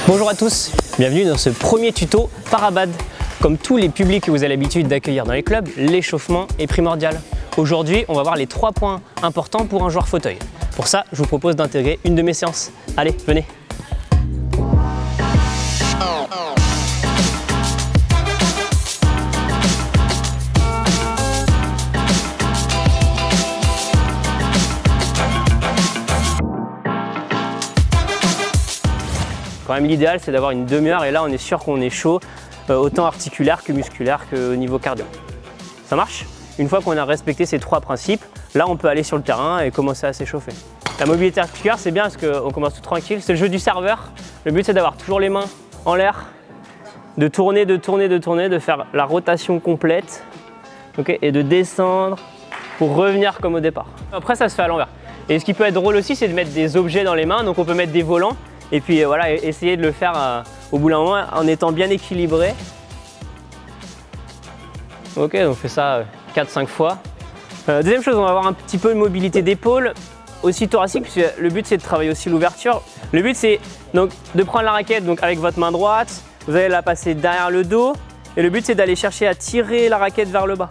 Bonjour à tous, bienvenue dans ce premier tuto Parabad. Comme tous les publics que vous avez l'habitude d'accueillir dans les clubs, l'échauffement est primordial. Aujourd'hui, on va voir les 3 points importants pour un joueur fauteuil. Pour ça, je vous propose d'intégrer une de mes séances. Allez, venez. Quand même, l'idéal, c'est d'avoir une demi-heure et là, on est sûr qu'on est chaud, autant articulaire que musculaire qu'au niveau cardio. Ça marche? Une fois qu'on a respecté ces 3 principes, là, on peut aller sur le terrain et commencer à s'échauffer. La mobilité articulaire, c'est bien parce qu'on commence tout tranquille. C'est le jeu du serveur. Le but, c'est d'avoir toujours les mains en l'air, de tourner, de faire la rotation complète, okay, et de descendre pour revenir comme au départ. Après, ça se fait à l'envers. Et ce qui peut être drôle aussi, c'est de mettre des objets dans les mains. Donc, on peut mettre des volants. Et puis voilà, essayer de le faire au bout d'un moment en étant bien équilibré. Ok, donc on fait ça 4-5 fois. Deuxième chose, on va avoir un petit peu de mobilité d'épaule, aussi thoracique, puisque le but c'est de travailler aussi l'ouverture. Le but c'est donc de prendre la raquette donc, avec votre main droite, vous allez la passer derrière le dos, et le but c'est d'aller chercher à tirer la raquette vers le bas,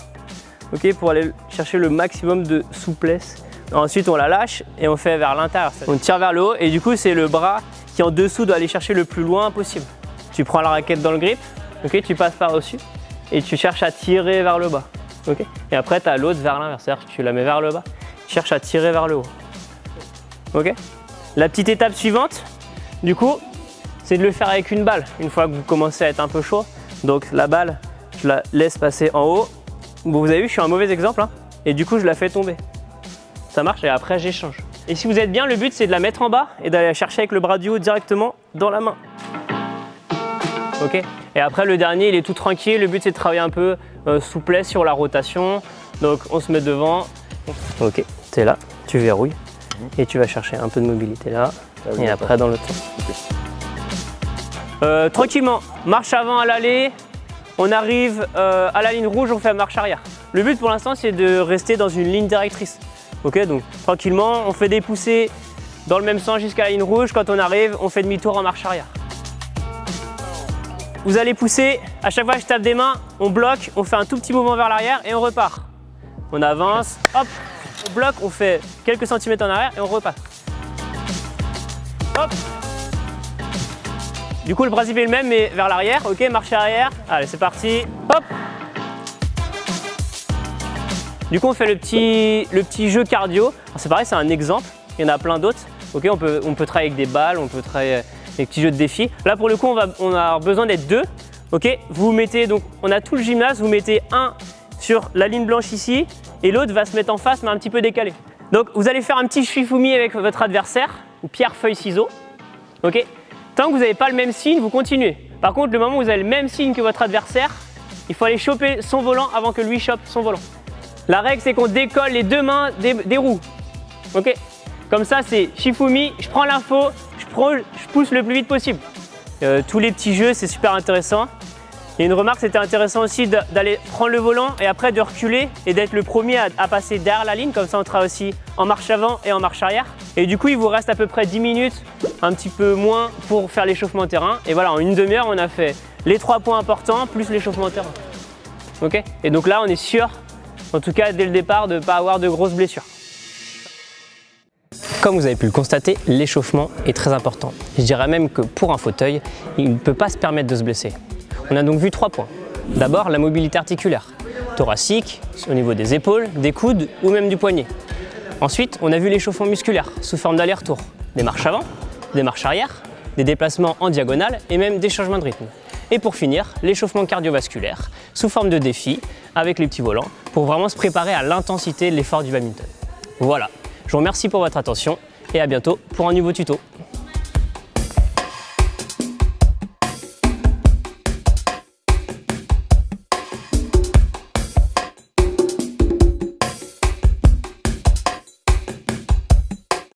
ok, pour aller chercher le maximum de souplesse. Ensuite on la lâche et on fait vers l'intérieur. On tire vers le haut et du coup c'est le bras qui en dessous doit aller chercher le plus loin possible. Tu prends la raquette dans le grip, okay, tu passes par-dessus et tu cherches à tirer vers le bas. Okay, et après tu as l'autre vers l'inverse, c'est-à-dire que tu la mets vers le bas, tu cherches à tirer vers le haut. Okay. La petite étape suivante, du coup, c'est de le faire avec une balle. Une fois que vous commencez à être un peu chaud, donc la balle, je la laisse passer en haut. Bon, vous avez vu, je suis un mauvais exemple, hein, et du coup je la fais tomber. Ça marche et après j'échange. Et si vous êtes bien, le but c'est de la mettre en bas et d'aller la chercher avec le bras du haut directement dans la main. Ok. Et après le dernier il est tout tranquille, le but c'est de travailler un peu souplesse sur la rotation. Donc on se met devant. Ok, tu es là, tu verrouilles et tu vas chercher un peu de mobilité là et après dans l'autre sens. Tranquillement, marche avant à l'aller, on arrive à la ligne rouge, on fait marche arrière. Le but pour l'instant c'est de rester dans une ligne directrice. Ok, donc tranquillement, on fait des poussées dans le même sens jusqu'à la ligne rouge. Quand on arrive, on fait demi-tour en marche arrière. Vous allez pousser, à chaque fois que je tape des mains, on bloque, on fait un tout petit mouvement vers l'arrière et on repart. On avance, hop, on bloque, on fait quelques centimètres en arrière et on repart. Hop. Du coup, le principe est le même, mais vers l'arrière. Ok, marche arrière. Allez, c'est parti. Hop. Du coup, on fait le petit jeu cardio. C'est pareil, c'est un exemple. Il y en a plein d'autres. Okay, on peut travailler avec des balles, on peut travailler avec des petits jeux de défi. Là, pour le coup, on a besoin d'être 2. Okay, vous mettez donc, on a tout le gymnase. Vous mettez un sur la ligne blanche ici et l'autre va se mettre en face, mais un petit peu décalé. Donc, vous allez faire un petit shifumi avec votre adversaire ou pierre, feuille, ciseaux. Okay. Tant que vous n'avez pas le même signe, vous continuez. Par contre, le moment où vous avez le même signe que votre adversaire, il faut aller choper son volant avant que lui chope son volant. La règle, c'est qu'on décolle les 2 mains des roues. Ok. Comme ça, c'est Shifumi, je prends l'info, je pousse le plus vite possible. Tous les petits jeux, c'est super intéressant. Et une remarque, c'était intéressant aussi d'aller prendre le volant et après de reculer et d'être le premier à passer derrière la ligne. Comme ça, on travaille aussi en marche avant et en marche arrière. Et du coup, il vous reste à peu près 10 minutes, un petit peu moins pour faire l'échauffement terrain. Et voilà, en une demi-heure, on a fait les 3 points importants plus l'échauffement terrain. Ok. Et donc là, on est sûr, en tout cas dès le départ, de ne pas avoir de grosses blessures. Comme vous avez pu le constater, l'échauffement est très important. Je dirais même que pour un fauteuil, il ne peut pas se permettre de se blesser. On a donc vu 3 points. D'abord, la mobilité articulaire, thoracique, au niveau des épaules, des coudes ou même du poignet. Ensuite, on a vu l'échauffement musculaire sous forme d'aller-retour, des marches avant, des marches arrière, des déplacements en diagonale et même des changements de rythme. Et pour finir, l'échauffement cardiovasculaire sous forme de défi avec les petits volants pour vraiment se préparer à l'intensité de l'effort du badminton. Voilà, je vous remercie pour votre attention et à bientôt pour un nouveau tuto.